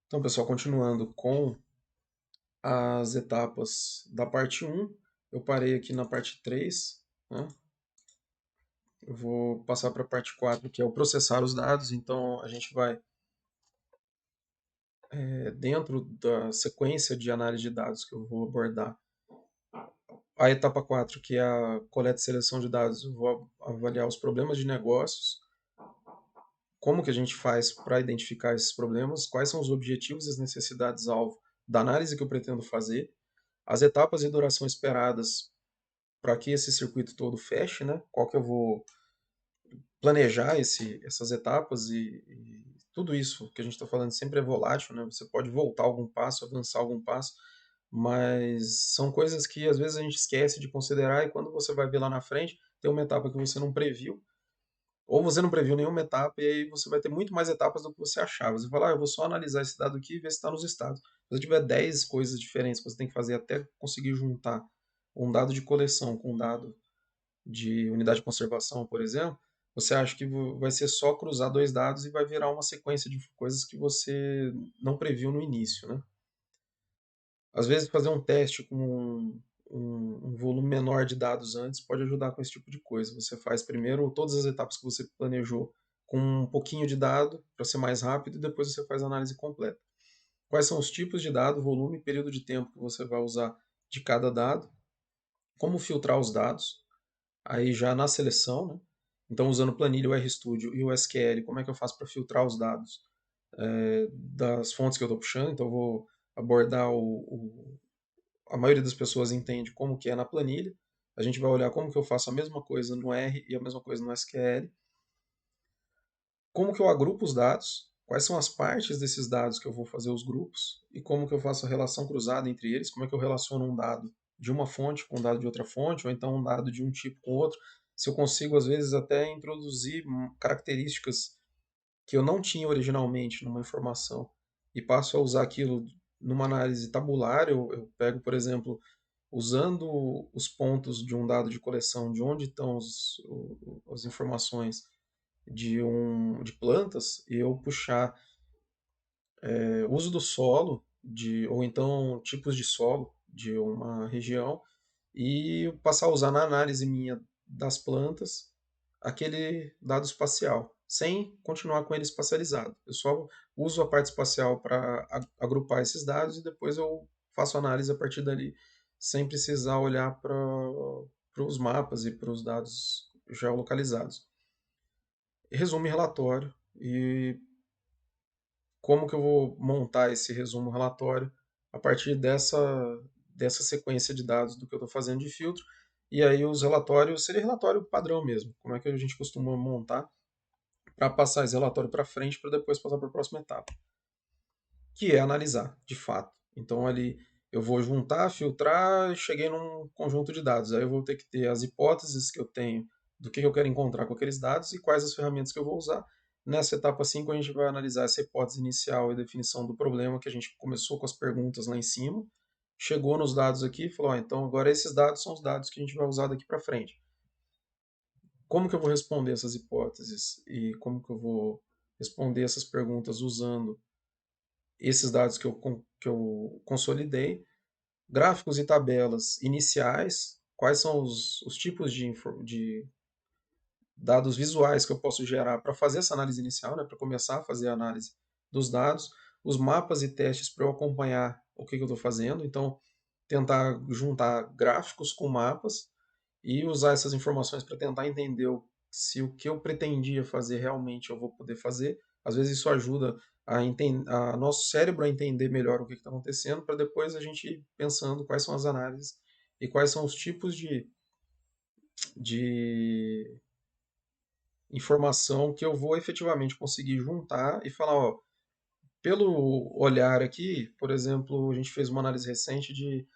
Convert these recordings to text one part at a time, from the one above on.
Então, pessoal, continuando com as etapas da parte um, eu parei aqui na parte 3, né? Eu vou passar para a parte 4, que é o processar os dados. Então, a gente vai, dentro da sequência de análise de dados que eu vou abordar, a etapa 4, que é a coleta e seleção de dados, eu vou avaliar os problemas de negócios, como que a gente faz para identificar esses problemas, quais são os objetivos e as necessidades-alvo da análise que eu pretendo fazer, as etapas de duração esperadas para que esse circuito todo feche, né? Qual que eu vou planejar essas etapas e tudo isso que a gente está falando sempre é volátil, né? Você pode voltar algum passo, avançar algum passo, mas são coisas que às vezes a gente esquece de considerar e quando você vai ver lá na frente, tem uma etapa que você não previu, ou você não previu nenhuma etapa e aí você vai ter muito mais etapas do que você achava. Você fala, eu vou só analisar esse dado aqui e ver se está nos estados. Se você tiver 10 coisas diferentes que você tem que fazer até conseguir juntar um dado de coleção com um dado de unidade de conservação, por exemplo, você acha que vai ser só cruzar dois dados e vai virar uma sequência de coisas que você não previu no início, né? Às vezes fazer um teste com um volume menor de dados antes pode ajudar com esse tipo de coisa. Você faz primeiro todas as etapas que você planejou com um pouquinho de dado para ser mais rápido e depois você faz a análise completa. Quais são os tipos de dado, volume e período de tempo que você vai usar de cada dado, como filtrar os dados, aí já na seleção, né? Então, usando planilha, o RStudio e o SQL, como é que eu faço para filtrar os dados das fontes que eu estou puxando? Então, eu vou abordar a maioria das pessoas entende como que é na planilha. A gente vai olhar como que eu faço a mesma coisa no R e a mesma coisa no SQL. Como que eu agrupo os dados, quais são as partes desses dados que eu vou fazer os grupos e como que eu faço a relação cruzada entre eles, como é que eu relaciono um dado de uma fonte com um dado de outra fonte, ou então um dado de um tipo com outro, se eu consigo às vezes até introduzir características que eu não tinha originalmente numa informação e passo a usar aquilo numa análise tabular, eu pego, por exemplo, usando os pontos de um dado de coleção, de onde estão as informações de plantas, e eu puxar uso do solo, ou então tipos de solo de uma região, e passar a usar na análise minha das plantas aquele dado espacial, sem continuar com ele espacializado. Eu só uso a parte espacial para agrupar esses dados e depois eu faço análise a partir dali, sem precisar olhar para os mapas e para os dados geolocalizados. Resumo e relatório. E como que eu vou montar esse resumo relatório a partir dessa sequência de dados do que eu estou fazendo de filtro. E aí os relatórios, seria relatório padrão mesmo. Como é que a gente costuma montar para passar esse relatório para frente para depois passar para a próxima etapa, que é analisar, de fato. Então ali eu vou juntar, filtrar, cheguei num conjunto de dados. Aí eu vou ter que ter as hipóteses que eu tenho do que eu quero encontrar com aqueles dados e quais as ferramentas que eu vou usar. Nessa etapa 5, a gente vai analisar essa hipótese inicial e definição do problema, que a gente começou com as perguntas lá em cima, chegou nos dados aqui e falou: então agora esses dados são os dados que a gente vai usar daqui para frente. Como que eu vou responder essas hipóteses e como que eu vou responder essas perguntas usando esses dados que eu consolidei, gráficos e tabelas iniciais, quais são os tipos de dados visuais que eu posso gerar para fazer essa análise inicial, né, para começar a fazer a análise dos dados, os mapas e testes para eu acompanhar o que eu estou fazendo, então tentar juntar gráficos com mapas e usar essas informações para tentar entender se o que eu pretendia fazer realmente eu vou poder fazer. Às vezes isso ajuda a nosso cérebro a entender melhor o que está acontecendo, para depois a gente ir pensando quais são as análises e quais são os tipos de informação que eu vou efetivamente conseguir juntar e falar, ó, pelo olhar aqui, por exemplo, a gente fez uma análise recente de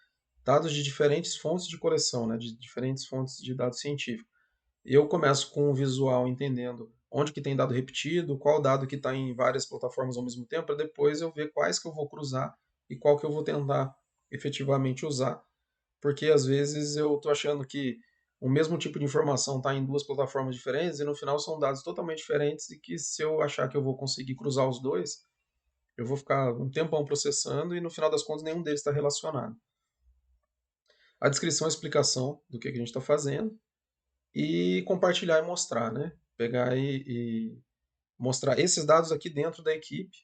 dados de diferentes fontes de coleção, né, de diferentes fontes de dados científicos. Eu começo com o visual entendendo onde que tem dado repetido, qual dado que está em várias plataformas ao mesmo tempo, para depois eu ver quais que eu vou cruzar e qual que eu vou tentar efetivamente usar, porque às vezes eu estou achando que o mesmo tipo de informação está em duas plataformas diferentes e no final são dados totalmente diferentes e que se eu achar que eu vou conseguir cruzar os dois, eu vou ficar um tempão processando e no final das contas nenhum deles está relacionado. A descrição e a explicação do que a gente está fazendo e compartilhar e mostrar, né? Pegar e mostrar esses dados aqui dentro da equipe.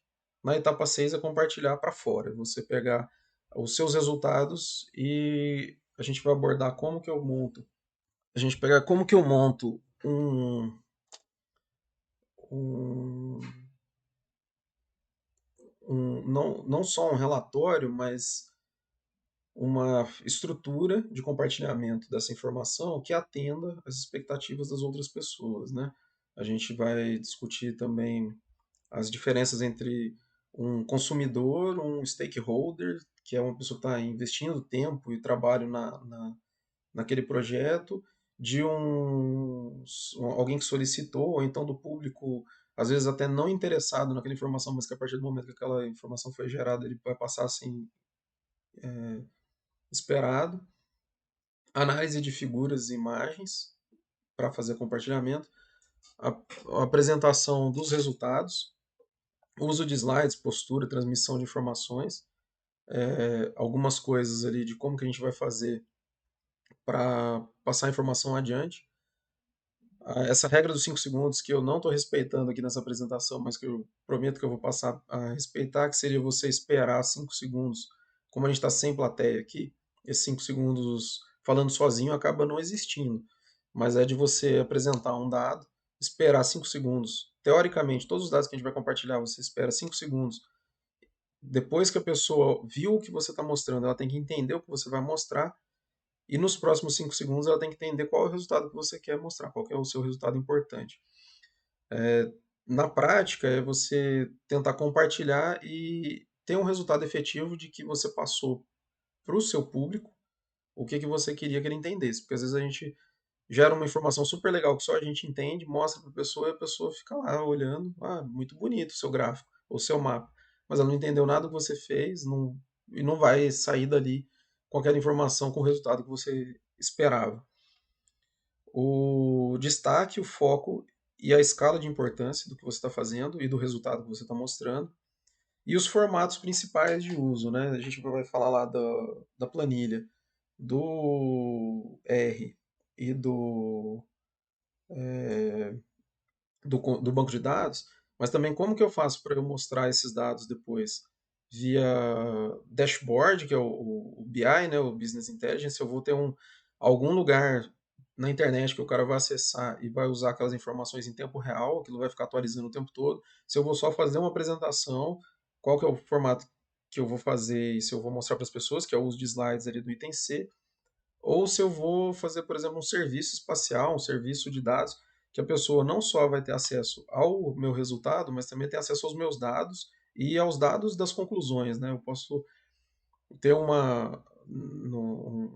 Na etapa 6 é compartilhar para fora. Você pegar os seus resultados e a gente vai abordar como que eu monto. A gente pegar como que eu monto um, não só um relatório, mas uma estrutura de compartilhamento dessa informação que atenda às expectativas das outras pessoas, né? A gente vai discutir também as diferenças entre um consumidor, um stakeholder, que é uma pessoa que está investindo tempo e trabalho naquele projeto, de alguém que solicitou, ou então do público, às vezes até não interessado naquela informação, mas que a partir do momento que aquela informação foi gerada, ele vai passar assim esperado. Análise de figuras e imagens para fazer compartilhamento, a apresentação dos resultados, uso de slides, postura, transmissão de informações, algumas coisas ali de como que a gente vai fazer para passar a informação adiante. Essa regra dos 5 segundos que eu não estou respeitando aqui nessa apresentação, mas que eu prometo que eu vou passar a respeitar, que seria você esperar 5 segundos. Como a gente está sem plateia aqui, esses 5 segundos falando sozinho acaba não existindo. Mas é de você apresentar um dado, esperar 5 segundos. Teoricamente, todos os dados que a gente vai compartilhar, você espera 5 segundos. Depois que a pessoa viu o que você está mostrando, ela tem que entender o que você vai mostrar. E nos próximos 5 segundos ela tem que entender qual é o resultado que você quer mostrar, qual é o seu resultado importante. Na prática, é você tentar compartilhar e ter um resultado efetivo de que você passou para o seu público o que, que você queria que ele entendesse. Porque às vezes a gente gera uma informação super legal que só a gente entende, mostra para a pessoa e a pessoa fica lá olhando. Ah, muito bonito o seu gráfico, o seu mapa. Mas ela não entendeu nada que você fez e não vai sair dali com aquela informação, com o resultado que você esperava. O destaque, o foco e a escala de importância do que você está fazendo e do resultado que você está mostrando. E os formatos principais de uso, né? A gente vai falar lá da planilha, do R e do banco de dados, mas também como que eu faço para eu mostrar esses dados depois? Via dashboard, que é o BI, né, o Business Intelligence, eu vou ter algum lugar na internet que o cara vai acessar e vai usar aquelas informações em tempo real, aquilo vai ficar atualizando o tempo todo. Se eu vou só fazer uma apresentação, qual que é o formato que eu vou fazer e se eu vou mostrar para as pessoas, que é o uso de slides ali do item C, ou se eu vou fazer, por exemplo, um serviço espacial, um serviço de dados, que a pessoa não só vai ter acesso ao meu resultado, mas também tem acesso aos meus dados e aos dados das conclusões, né? Eu posso ter um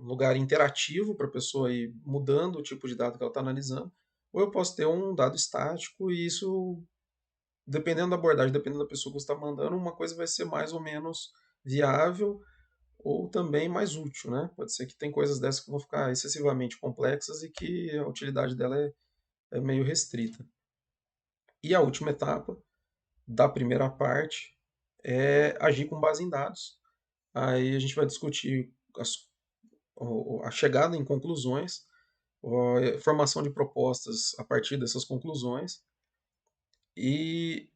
lugar interativo para a pessoa ir mudando o tipo de dado que ela está analisando, ou eu posso ter um dado estático e isso, dependendo da abordagem, dependendo da pessoa que você está mandando, uma coisa vai ser mais ou menos viável ou também mais útil, né? Pode ser que tem coisas dessas que vão ficar excessivamente complexas e que a utilidade dela é meio restrita. E a última etapa da primeira parte é agir com base em dados. Aí a gente vai discutir a chegada em conclusões, a formação de propostas a partir dessas conclusões e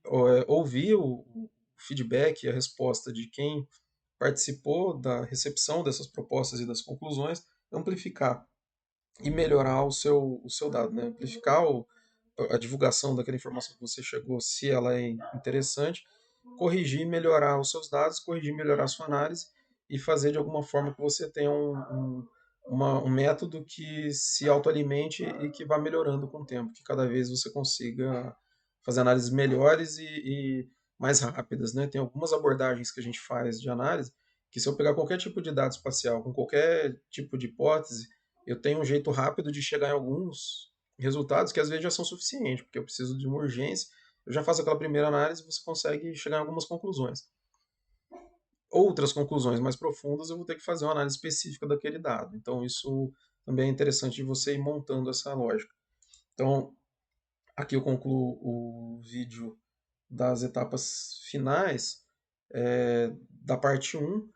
ouvir o feedback e a resposta de quem participou da recepção dessas propostas e das conclusões, amplificar e melhorar o seu dado, né? Amplificar a divulgação daquela informação que você chegou, se ela é interessante, corrigir e melhorar os seus dados, corrigir e melhorar a sua análise e fazer de alguma forma que você tenha um método que se autoalimente e que vá melhorando com o tempo, que cada vez você consiga fazer análises melhores e mais rápidas, né? Tem algumas abordagens que a gente faz de análise que se eu pegar qualquer tipo de dado espacial com qualquer tipo de hipótese, eu tenho um jeito rápido de chegar em alguns resultados que às vezes já são suficientes, porque eu preciso de uma urgência, eu já faço aquela primeira análise e você consegue chegar em algumas conclusões. Outras conclusões mais profundas, eu vou ter que fazer uma análise específica daquele dado. Então, isso também é interessante de você ir montando essa lógica. Então, aqui eu concluo o vídeo das etapas finais. da parte um.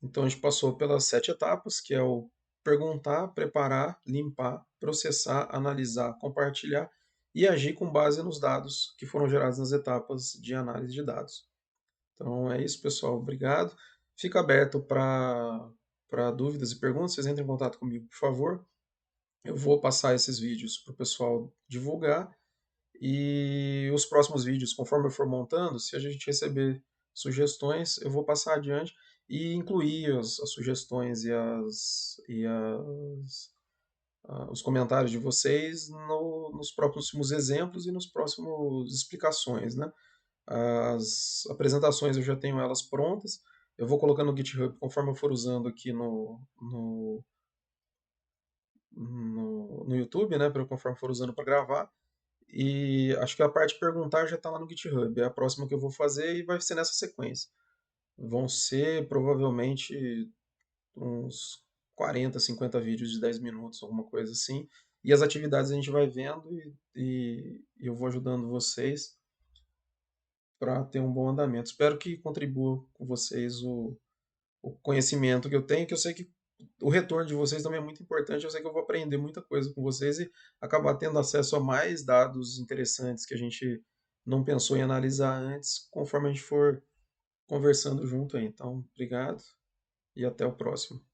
Então a gente passou pelas 7 etapas, que é o perguntar, preparar, limpar, processar, analisar, compartilhar e agir com base nos dados que foram gerados nas etapas de análise de dados. Então é isso, pessoal. Obrigado. Fica aberto para dúvidas e perguntas. Vocês entrem em contato comigo, por favor. Eu vou passar esses vídeos para o pessoal divulgar. E os próximos vídeos, conforme eu for montando, se a gente receber sugestões, eu vou passar adiante e incluir as sugestões os comentários de vocês nos próximos exemplos e nos próximos explicações, né? As apresentações eu já tenho elas prontas. Eu vou colocando no GitHub conforme eu for usando aqui no YouTube, né? Conforme eu for usando para gravar. E acho que a parte de perguntar já está lá no GitHub. É a próxima que eu vou fazer e vai ser nessa sequência. Vão ser provavelmente uns 40, 50 vídeos de 10 minutos, alguma coisa assim. E as atividades a gente vai vendo e eu vou ajudando vocês para ter um bom andamento. Espero que contribua com vocês o conhecimento que eu tenho, que eu sei que o retorno de vocês também é muito importante. Eu sei que eu vou aprender muita coisa com vocês e acabar tendo acesso a mais dados interessantes que a gente não pensou em analisar antes, conforme a gente for conversando junto aí. Então, obrigado e até o próximo.